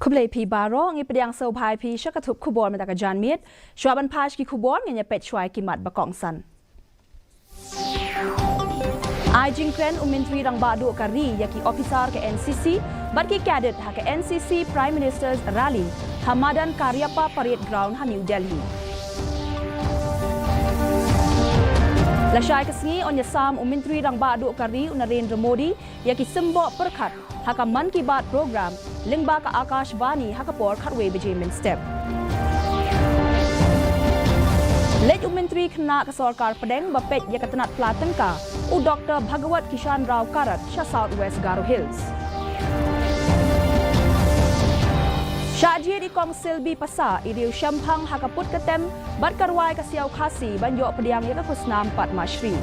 Kublai pi baro ngi pediang so bhai pi shakathup khubor meta ka janmiet shwaban phash ki khubor ngi pet chwai ki mat bakong san ai jingkren umintri rang badu kari yaki officer ke NCC bat ki cadet ha ke NCC Prime Minister's rally Hamadan Karyapa Parade Ground ha New Delhi Lashai kasngi on yasam umintri rang badu kari Narendra Modi yaki simbo perkhat haka Man Ki Baat program lingba ka Akashvani haka por khatwe bejemin step Lej umintri khna ka sarkar pedeng bapet yakatanat platengka u Dr. Bhagawat Kishan Rao Karat sha South West Garo Hills Shajie di Kongsil bi pasa idiu shamphang haka put katem bat karwai ka siau Khasi banyo pediang yaka kusnam Padma Shri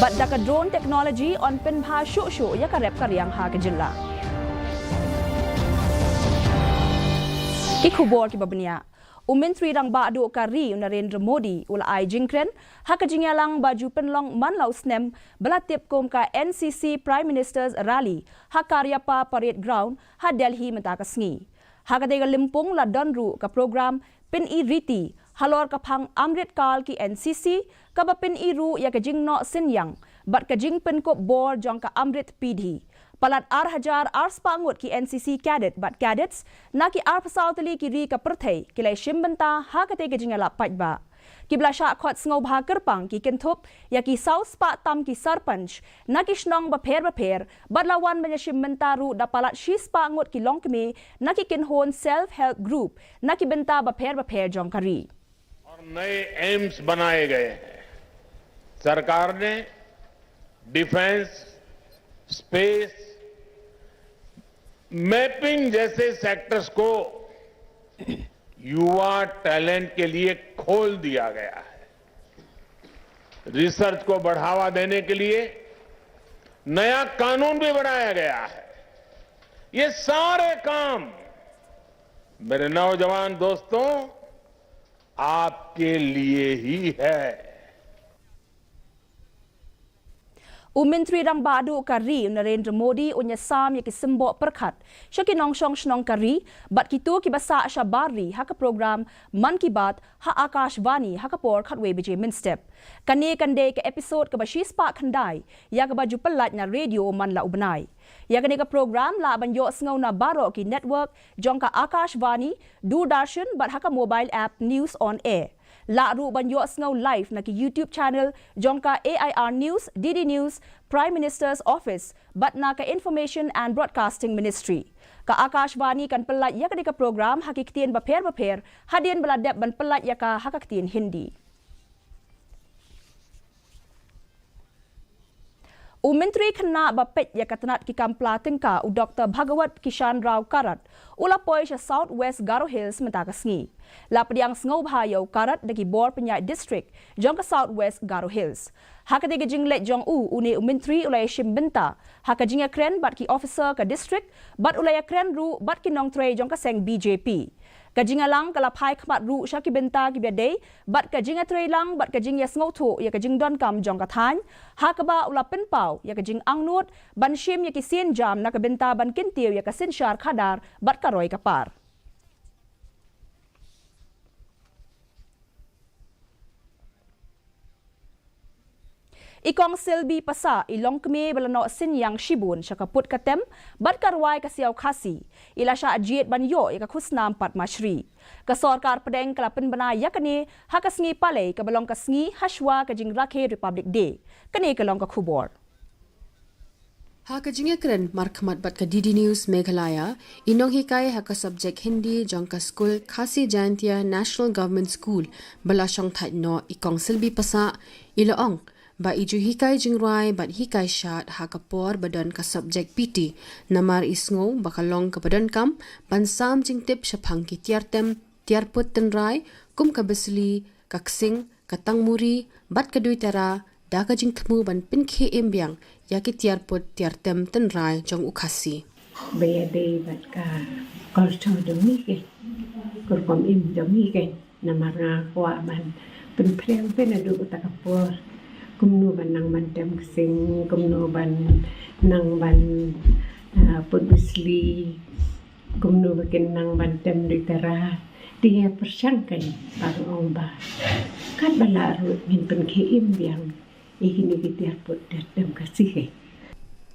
But daka drone technology on pen bha shu ya karep karyang ha ke jilla. Ki khubor ki babnia. Umintri rang ba adu kari Narendra Modi ula ai jingkren ha ka jingyalang baju penlong man lau snem belatip kom ka NCC Prime Minister's rally ha Karyapa Parade Ground ha Delhi menta ka sngi. Ha ka dega limpung la donru ka program pin I riti halor kapang amrit kal ki NCC kabapin iru ya kajing no sinyang bat kajing pen ko bor jong ka amrit pidhi palat hajar spangut ki NCC cadet bat cadets na ki pasautali ki ri ka perthai ki lai shimbanta ha ka te kajing ala pajba ki blasha khot sngo bha kerpang ki kenthop ya ki south pa tam ki sarpanch na ki snong ba pher bat lawan banya shimbanta ru da palat shis pangut ki longkme na ki kinhon self help group na ki benta ba pher jong kari नए एम्स बनाए गए हैं सरकार ने defence space mapping जैसे सेक्टर्स को युवा टैलेंट के लिए खोल दिया गया है रिसर्च को बढ़ावा देने के लिए नया कानून भी बनाया गया है ये सारे काम मेरे नौजवान दोस्तों आपके लिए ही है Umintri rang badu kari Narendra Modi unya sam yaki simbo perkhat shaki nong snong kari bat kitu ki basa shabari haka program Man Ki Baat ha Akashvani haka por khatwe bije min step kane kande ke episode ka bashis pa khandai ya ka baju pelat na radio man la ubnai ya kane ka program la banyo sngo na baro ki network jong ka Akashvani Doordarshan bat haka mobile app News on Air La ru banyo sngo live na ki YouTube channel jongka AIR News, DD News, Prime Minister's Office, but na ka Information and Broadcasting Ministry. Ka Akashvani kan pelat ya ka program hakiktian bapher hadian beladap ban pelat ya ka hakaktian Hindi. Umintri khna bapet ya katanat ki kampla tengka u Dr. Bhagawat Kishan Rao Karat ula poi sha South West Garo Hills menta ka sngi la pediang sngo bhayo Karat daki bor penyai district jong ka South West Garo Hills hakade ge jinglet jong une umintri ulai shimbenta hakajinga kren bat ki officer ka district bat ulai kren ru bat ki nong tre jong ka seng BJP kajinga lang kala phai khmat ru sha ki benta ki bede bat kajinga tre lang bat kajinga sngo thu ya kajing don kam jong ka than hakaba ula pen pau ya kajing angnut ban shim ya ki sin jam na ka benta ban kin tiu ya ka sin shar khadar bat ka roi ka par Ikong silbi pasa ilong keme balano sinyang shibun sya kaput katem bat karwai ka siau Khasi ila sya ajiet banyo ika khusnam Padma Shri ka sarkar pedeng kalapen bana yakane hakasngi pale ka balong kasngi hashwa ka jing rakhe Republic Day kane ka long ka khubor Ha ka jinga kren markhamat bat ka DD News Meghalaya inong hikay ha ka subject Hindi jong ka school Khasi Jaintia National Government School balashong thai no ikong silbi pasa ilaong ba iju hikay jingrai bat hikay shat hakapor badan ka subject PT namar isngo bakalong ka badan kam pansam jingtip syapang ki tiartem tiarput tenrai kum ka besli kaksing katang muri bat kadui tara da ka jingtmu ban pinkhe embyang yaki tiarput tiartem tenrai jong Khasi Bayade bat ka kultur demi ke kurkom im demi ke namar nga kwa ban penprem penadu utakapor kumno ban nang ban tem sing kumno ban nang ban pudusli kumno bakin nang ban tem ditara dia persangkai baru omba kat balaru min pen keim biang ikini kita put datem kasih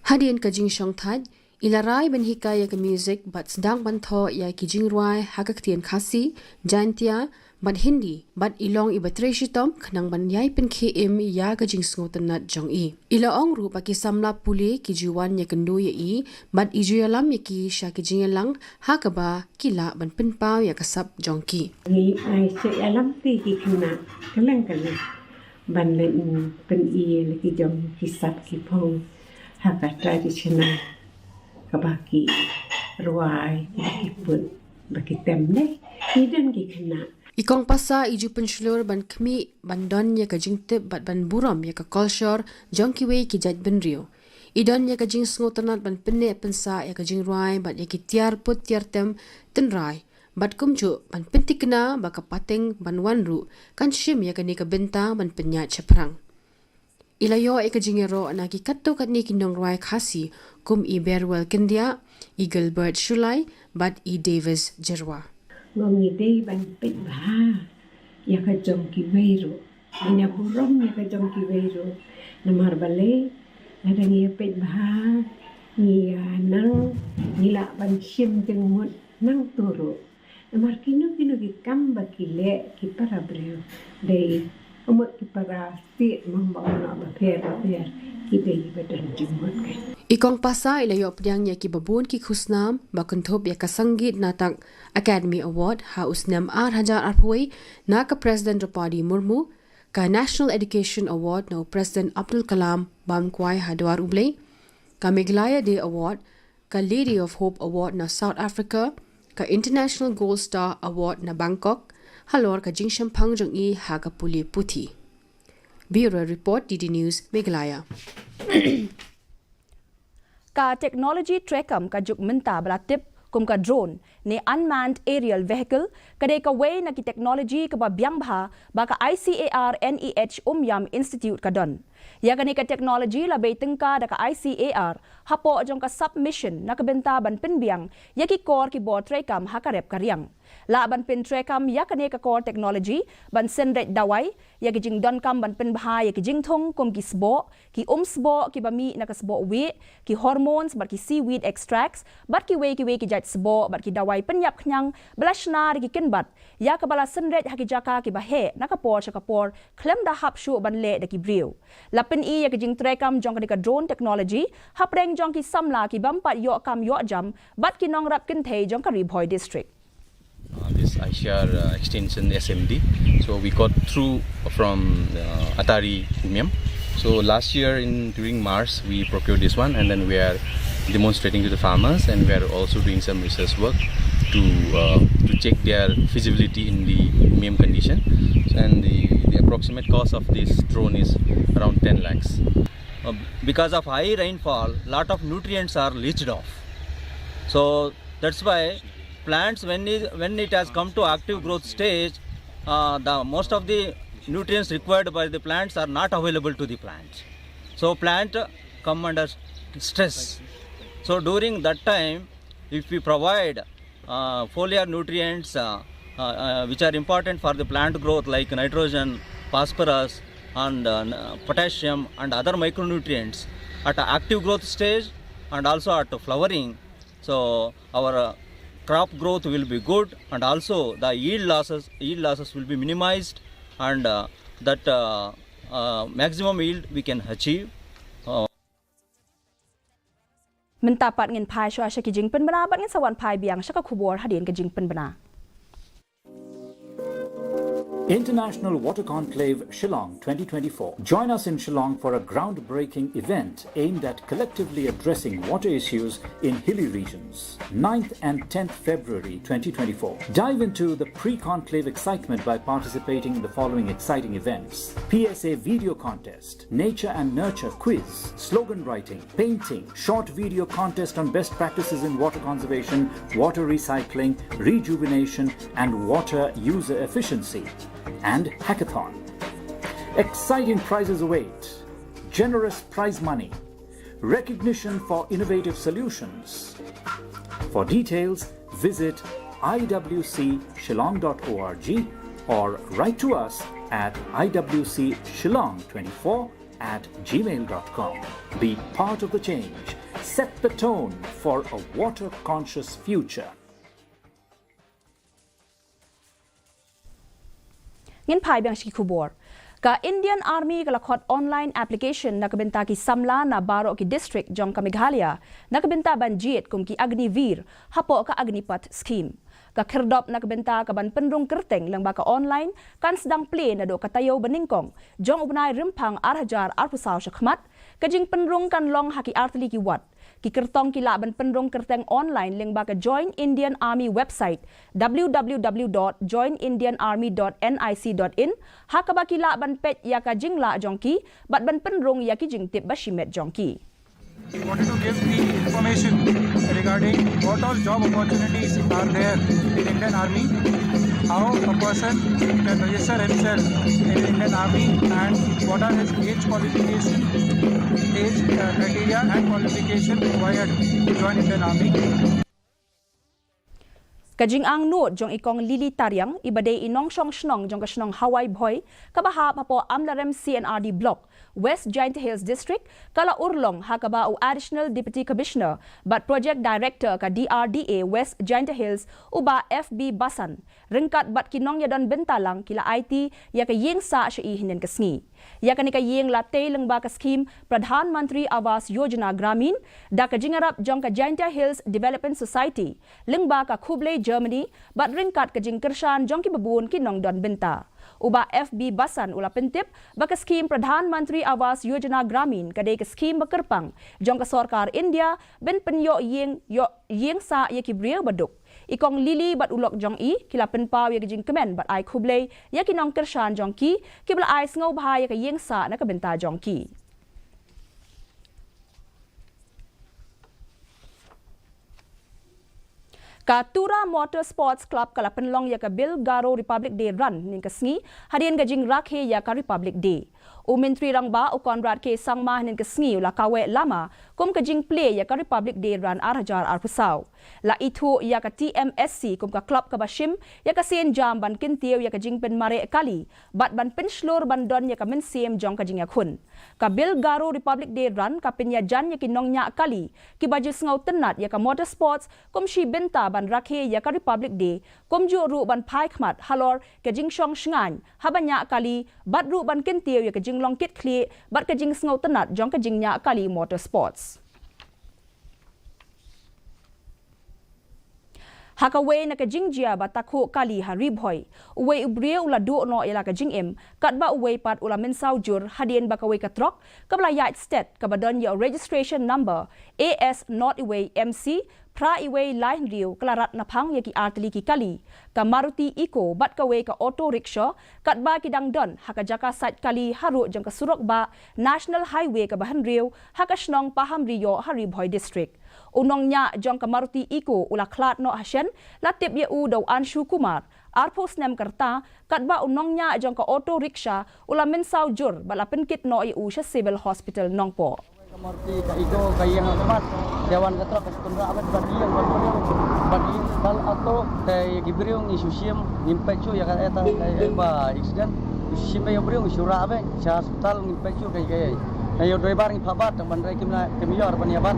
Hadian ka jing shong thad ilarai ban hikaya ka music bat sedang ban tho ya ki jing ruai hagak tian khasi jantia ban hindi bat ilong ibatre shitom khnang ban yai pen khem ya ka jing sngotan nat jong i ila ong ru pa ki samla puli ki juwan ya kandu ya i bat ijuyalam ya ki sha ki jing lang hakaba kila ban pen paw ya kasap jong ki ni ai se alam ti ki khna kalang kalang ban len pen i le ki jong ki sap ki phong haka tradisional kabaki ruai ki put baki temne hidden ki khna Ikong pasa iju penslur ban kmi ban don ya ka jing tip bat ban buram ya ka culture jong ki wei ki jat ben rio. Idon ya ka jing sngotanat ban penne pensa ya ka jing ruai bat ya ki tiar put tiar tem ten rai. Bat kumju ban pentikna ba ka pateng ban wanru kan shim ya ka ni ka benta ban penya chaprang. Ilayo ya ka jing ro na ki katto kat ni kinong ruai khasi kum I berwel kendia Eagle Bird Shulai bat I Davis Jerwa. ngongi dei ban pit ba ya ka jong ki weiru ina burom ya ka jong ki weiru namar bale ada ngi pit ba ni nang nila ban shim teng mut nang turu namar kinu ki kam ba ki le ki para breu dei umut ki para ti mang ba na ba per ki dei badan jumut kai Ikong pasa ilayo pdyang ya ki babun ki khusnam bakuntop ya ka sanggit natak Academy Award ha usnam 8,000 arpoi na ka President Draupadi Murmu ka National Education Award na President Abdul Kalam Bamkwai Hadwar Ublay ka Meghalaya Day Award ka Lady of Hope Award na South Africa ka International Gold Star Award na Bangkok halor ka Jingshan Pangjong I ha ka Puli Puthi Bureau Report DD News Meghalaya Ka technology trekam ka juk minta belatip kum ka drone ni unmanned aerial vehicle kadai ka way na ki technology ka ba biang bha ba ka ICAR NEH Yam Institute ka don ya ka ni ka technology la beitengka da ka ICAR hapo jong ka submission na ka benta ban pinbiang ya ki core ki bo trekam hakarep karyang la ban pin trekam ya ka ni ka core technology ban senret dawai ya ki jing don kam ban pin bha ya ki jing thong kum ki sbo ki sbo ki bami na ka sbo we ki hormones bar ki seaweed extracts bar ki we ki jat sbo bar ki dawai penyap khnyang blashna ki kin bat ya ka bala senret ha ki jaka ki ba he na ka por cha ka por klem da hap shu ban le da ki brew lapin I ya ki jing trekam jong ka drone technology hapreng jong ki samla ki bampat yo kam yo jam bat ki nong rap kin thei jong ka Ribhoi district this ICR extension SMD. So we got through from Atari Umiam. So last year during March we procured this one, and then we are demonstrating to the farmers, and we are also doing some research work to check their feasibility in the Umiam condition. And the approximate cost of this drone is around 10 lakhs. Because of high rainfall, lot of nutrients are leached off. So that's why plants, when it has come to active growth stage, the most of the nutrients required by the plants are not available to the plants. So plant come under stress. So during that time, if we provide foliar nutrients which are important for the plant growth, like nitrogen, phosphorus, and potassium and other micronutrients at active growth stage and also at flowering, so our crop growth will be good, and also the yield losses will be minimized, and that maximum yield we can achieve. Mentapat ngin pai sho asha ki jing pen bana bat ngin sawan pai biang shaka khubor hadin ka jing pen bana International Water Conclave Shillong 2024. Join us in Shillong for a groundbreaking event aimed at collectively addressing water issues in hilly regions. 9th and 10th February 2024. Dive into the pre-conclave excitement by participating in the following exciting events: PSA video contest, nature and nurture quiz, slogan writing, painting, short video contest on best practices in water conservation, water recycling, rejuvenation, and water user efficiency, and hackathon. Exciting prizes await. generous prize money, recognition for innovative solutions. For details, visit iwcshillong.org or write to us at iwcshillong24@gmail.com. Be part of the change. Set the tone for a water-conscious future. Ngin pai biang shi kubor. Ka Indian Army ka lakhot online application nakabenta ki Samla na baro ki district jong ka Meghalaya nakabenta banjit kum ki Agnivir hapo ka Agnipat scheme. Ka kirdop nakabenta ka ban penrung kerteng lang baka online kan sedang play na do katayo beningkong jong ubnai rimpang arhajar arpusaw syakmat kajing penrung kan long haki artli ki wat. Ki kertong ki laban penrung kerteng online ling baka Join Indian Army website www.joinindianarmy.nic.in hakaba ki laban pet ya ka jingla jongki bat ban penrung ya ki jing tip bashimet jongki. We wanted to give the information regarding what all job opportunities are there in Indian Army, how a person can register himself in Indian Army and what are his age qualification, age criteria and qualification required to join Indian Army. Kajing ang nuot jong ikong Lili Taryang ibadey inong snong jong kasnong Hawaii Boy kabaha papo Amlarem CNRD Block West Giant Hills District kala urlong hakaba u Additional Deputy Commissioner but Project Director ka DRDA West Giant Hills uba FB Basan ringkat bat kinong yadon bentalang kila IT ya ka yeng sa siya ihinen kasngi ya ka ni ka yeng latay lang ba ka scheme Pradhan Mantri Awas Yojana Gramin da ka jingarap jong ka Giant Hills Development Society ling ba ka Kublai Germany bat ringkat ka jing kershan jong ki babun kinong don benta uba FB Basan ula pentip baka scheme Pradhan Mantri Awas Yojana Gramin kadai ke scheme bekerpang jong ka Sarkar India ben penyo yeng sa ye ki brieu baduk ikong Lili bat ulok jong i kila penpaw ye jing kemen bat ai Kublai ye kinong kershan jong ki kibla ai ngau bahaya ka yeng sa na ka benta jong ki. Ka Tura Motorsports Club kala penlong ya ka Bil Garo Republic Day Run ning kasngi hadian gajing rakhe ya ka Republic Day. Menteri Rangba u Konrad K Sangmah ning kasngi ula kawe lama kum kajing play ya ka Republic Day Run arhajar arpusaw. La itu ya ka TMSC kum ka club ka Bashim ya ka sen jam ban kintiw ya ka jing pen mare kali bat ban penslur ban don ya ka men siem jong ka jing ya khun. Ka Bil Garo Republic Day Run ka penya jan ya ki nong nya kali ki baju ngau tenat ya ka Motorsports kum shi benta ban rakhe ya ka Republic Day kum ju ru ban phai khmat halor ka jing shong shngan habanya kali bat ru ban kintiw ya ka jing long kit kli bat ka jing ngau tenat jong ka jing nya kali Motorsports. Hakawe na ka jingjia batakho kali haribhoy uwe ubre ula do no ila ka jingem katba uwe pat ula mensaw jur hadien bakawe ka trok kabla yat state kabadon ya registration number AS not iwe MC pra iwe line riu klarat naphang yaki artli ki kali ka Maruti Eco bat kawe ka auto rickshaw katba kidang don hakajaka site kali haru jang ka surok ba National Highway ka bahan riu hakasnong paham riyo haribhoy district. Unong nya jong ka Maruti Eco ula klat no hasyen latip ye u daw Anshu Kumar arpos nem kerta katba unong nya jong ka auto rickshaw ula mensaw jur bala penkit no i u sa civil hospital nongpo. Maruti ka Eco kayang teman dewan katra kastundra abad badiyang badiyang dal ato kay gibriong isusim nimpechu ya ka eta kay ba accident isusim ya briong isura abe sa hospital nimpechu kay ayo driver ni phabat bandrai kemiyor baniabat.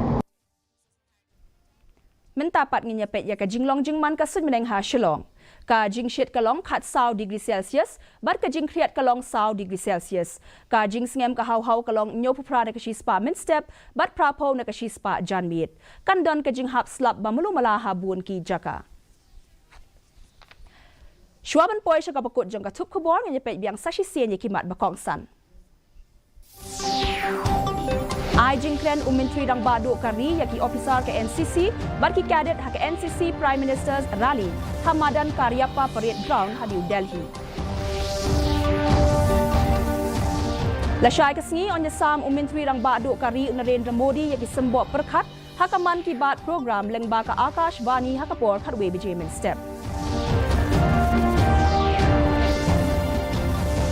Mentapat nginya pet ya ka jinglong jingman ka sun meneng ha Shillong. Ka jing shit kalong khat saw degree Celsius, bar ka jing kriat kalong saw degree Celsius. Ka jing sngem ka haw kalong nyo pupra na ka spa min step, bar prapo na ka spa janmit. Kandon ka jing hap slap bamulu malaha buon ki jaka. Shwaban poy siya kapakot jong ka tup kubor nginya pet biang sashi siya niya kimat bakong san. Ai jingkren Menteri Rangba do kari yaki officer ke NCC barki cadet ha ke NCC Prime Minister's Rally Hamadan Karyappa Parade Ground ha New Delhi. Lashai kasngi onnya sam Menteri Rangba do kari Narendra Modi yaki sembo perkhat ha ka man ki baat program lengba ka Akash Bani ha ka por khatwe bijemen step.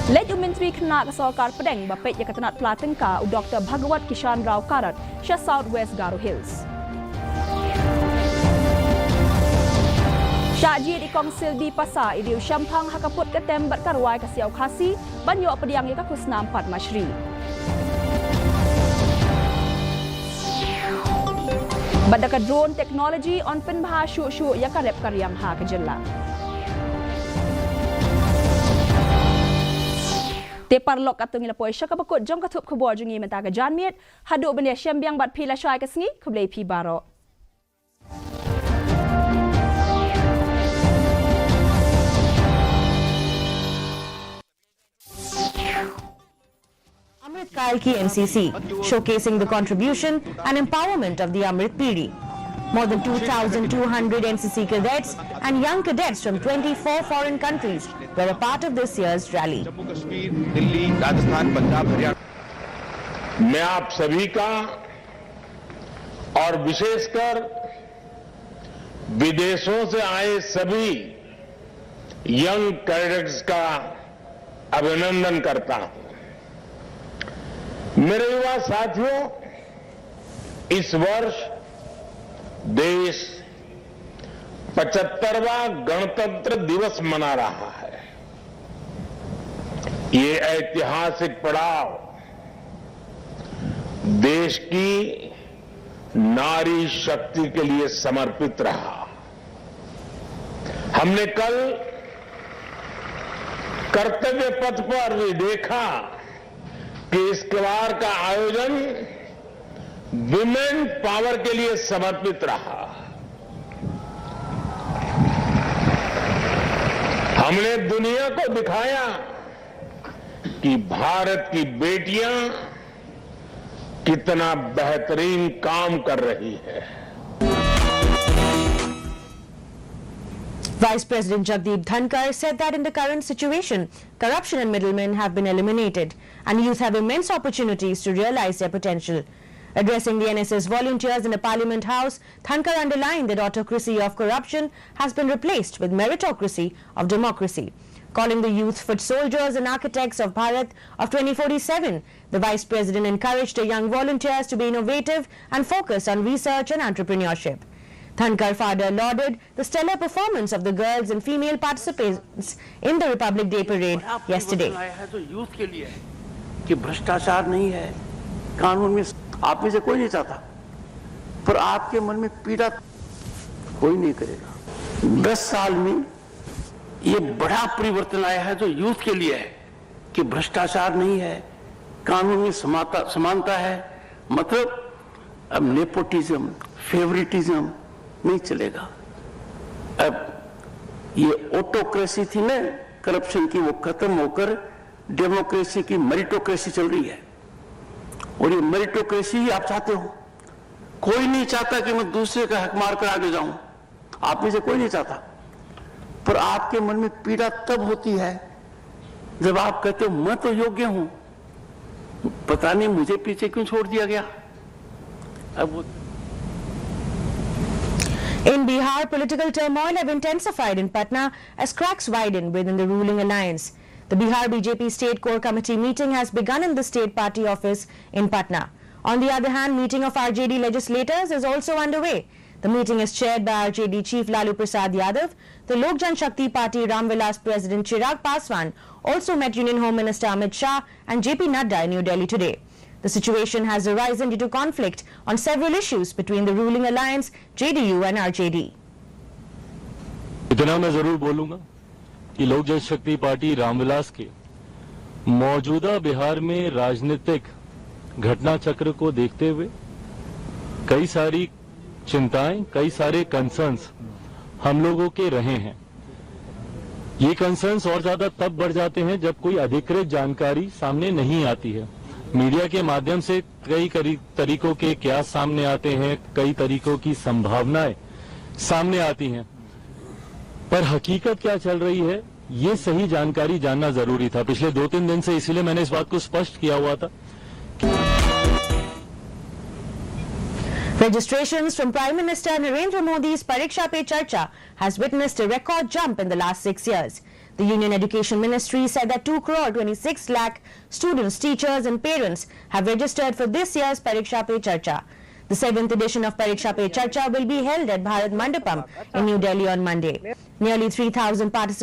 Let Menteri Menteri Kena Kesolkar Pedeng Bapet Yakatanat Pelatengka Dr. Bhagawat Kishan Rao Karat Syah South West Garo Hills. Syakji di Kongsil di Pasar Idiu Syampang Hakaput Ketem Bat Karwai Kasiau Khasi Banyak Pediang Yaka Kusna 4 Masyri. Badaka drone technology on penbah syuk-syuk Yaka Rep Karyang Ha Kejela. Tepar lok katung ilapoi syaka bakut jong katup kubor jungi mentaka janmiet haduk benda syambiang bat pila syai kesngi kublai pi baro. Amrit Kal Ki NCC, showcasing the contribution and empowerment of the Amrit Piri. More than 2,200 NCC cadets and young cadets from 24 foreign countries were a part of this year's rally. Delhi, राजस्थान, पंजाब, हरियाणा। मैं आप सभी का और विशेषकर विदेशों से आए सभी यंग कैडेट्स का अभिनंदन करता हूं। मेरे युवा साथियों, इस वर्ष देश 75वां गणतंत्र दिवस मना रहा है। ये ऐतिहासिक पड़ाव देश की नारी शक्ति के लिए समर्पित रहा। हमने कल कर्तव्य पथ पर भी देखा कि इस त्योहार का आयोजन विमेन पावर के लिए समर्पित रहा। हमने दुनिया को दिखाया कि भारत की बेटियां कितना बेहतरीन काम कर रही है। Vice President Jagdeep Dhankar said that in the current situation, corruption and middlemen have been eliminated and youth have immense opportunities to realize their potential. Addressing the NSS volunteers in the Parliament House, Dhankar underlined that autocracy of corruption has been replaced with meritocracy of democracy. Calling the youth foot soldiers and architects of Bharat of 2047, the Vice President encouraged the young volunteers to be innovative and focus on research and entrepreneurship. Dhankar further lauded the stellar performance of the girls and female participants in the Republic Day parade yesterday. Youth के लिए कि भ्रष्टाचार नहीं है, कानून में आप में से कोई नहीं चाहता, पर आपके मन में पीड़ा कोई नहीं करेगा। 10 साल में ये बड़ा परिवर्तन आया है जो यूथ के लिए है कि भ्रष्टाचार नहीं है, कानून में समानता है। मतलब अब नेपोटिज्म, फेवरिटिज्म नहीं चलेगा। अब ये ऑटोक्रेसी थी ना करप्शन की, वो खत्म होकर डेमोक्रेसी की मेरिटोक्रेसी चल रही है। और ये मेरिटोक्रेसी ही आप चाहते हो। कोई नहीं चाहता कि मैं दूसरे का हक मार कर आगे जाऊं, आप में से कोई नहीं चाहता, पर आपके मन में पीड़ा तब होती है जब आप कहते हो मैं तो योग्य हूं, पता नहीं मुझे पीछे क्यों छोड़ दिया गया। अब वो In Bihar, political turmoil have intensified in Patna as cracks widen within the ruling alliance. The Bihar BJP State Core Committee meeting has begun in the state party office in Patna. On the other hand, meeting of RJD legislators is also underway. The meeting is chaired by RJD Chief Lalu Prasad Yadav. The Lok Jan Shakti Party Ram Vilas President Chirag Paswan also met Union Home Minister Amit Shah and JP Nadda in New Delhi today. The situation has arisen due to conflict on several issues between the ruling alliance, JDU and RJD. इतना मैं जरूर बोलूंगा कि लोक जनशक्ति पार्टी रामविलास के मौजूदा बिहार में राजनीतिक घटना चक्र को देखते हुए कई सारी चिंताएं, कई सारे कंसर्न्स हम लोगों के रहे हैं। ये कंसर्न्स और ज्यादा तब बढ़ जाते हैं जब कोई अधिकृत जानकारी सामने नहीं आती है। मीडिया के माध्यम से कई तरीकों के क्यास सामने आते हैं, कई तरीकों की संभावनाएं सामने आती हैं, पर हकीकत क्या चल रही है ये सही जानकारी जानना जरूरी था। पिछले 2-3 दिन से इसलिए मैंने इस बात को स्पष्ट किया हुआ था। Registrations from Prime Minister Narendra Modi's Pariksha Pe Charcha has witnessed a record jump in the last 6 years. The Union Education Ministry said that 2 crore 26 lakh students, teachers and parents have registered for this year's Pariksha Pe Charcha. The 7th edition of Pariksha Pe Charcha will be held at Bharat Mandapam in New Delhi on Monday. Nearly 3,000 participants